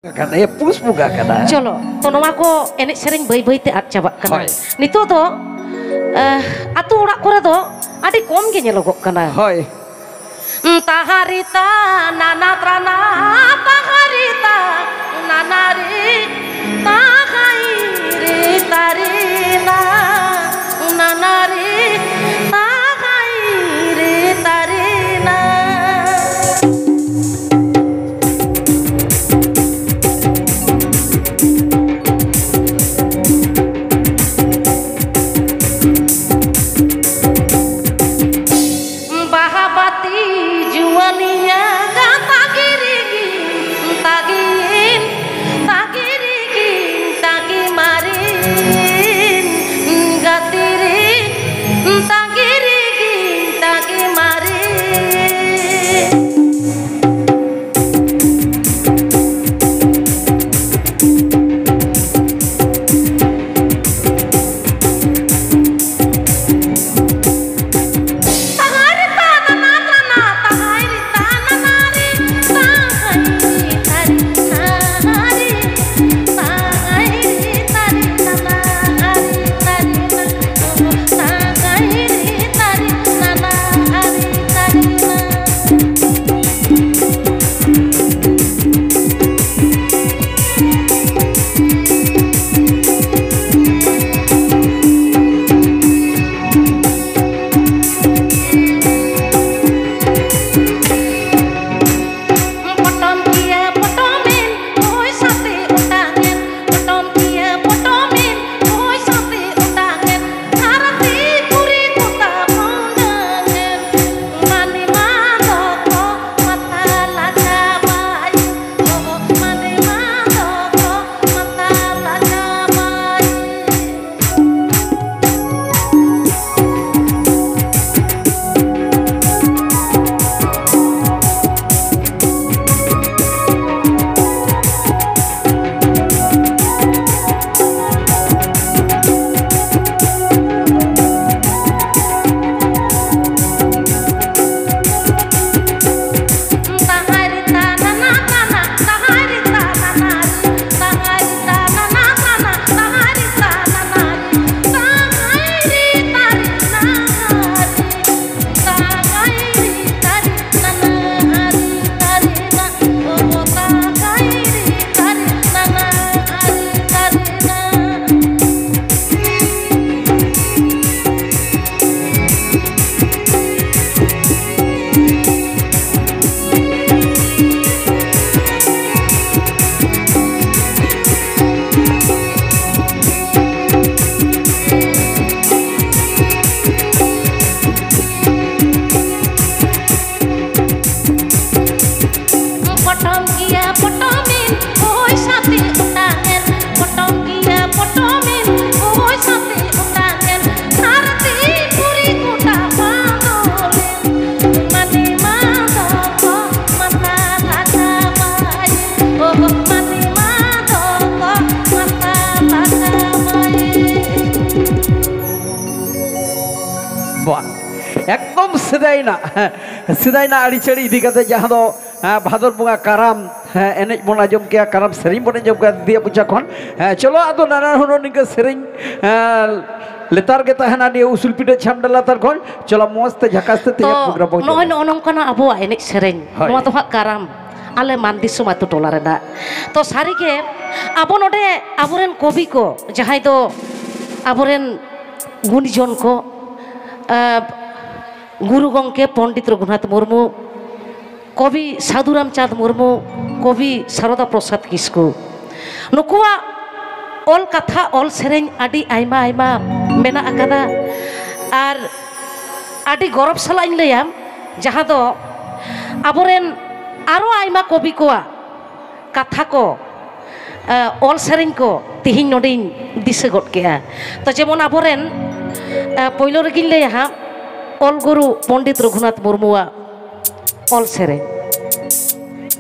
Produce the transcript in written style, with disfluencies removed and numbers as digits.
Karena ya pus buka kata. Cholo, tono ko enek sering bayi-bayi te ad cabak kana. Nito to atu urak kore to adi kom ge nyelogok kana. Hoi. Taharita nanatrana taharita nanari tahairi tarina nanari tahairi tarina. एकदम सिदायना आड़ी चढ़ी इदी कते जहां दो भादर बुंगा कराम एनेज बन आजम के कराम सेरिंग बन आजम के दिया पूछा खन चलो आदो नाना हुनो निके सेरिंग लेतार के तहना दिया उसूल पीटे छामडा लातार खन चलो मस्त झकास ते प्रोग्राम बो नोय नोनम कना अबो एनेज सेरिंग नोवा तो हा कराम आले मान दिसुम आतु टोला रेदा तो सारी के आबो नोडे आबोरेन कवि को जहां दो आबोरेन गुणीजन को गुरु गंके पंडित रघुनाथ मुर्मू कवि साधुराम चाँद मुर्मू कवि शारदा प्रसाद किस्कू नुकुआ ऑल कथा ऑल सेरें आदि आयमा आयमा मेना आकादा आर आदि गौरव साला इन लैया जहाँ दो आबोरेन आरो आयमा कवि कोआ कथा को ऑल सेरें को तिहिं नोडिं दिसे गट केया तो जेमन आबोरेन पयलो रेगिन लैया ऑल गुरु पंडित रघुनाथ मुर्मुआ ऑल सेरें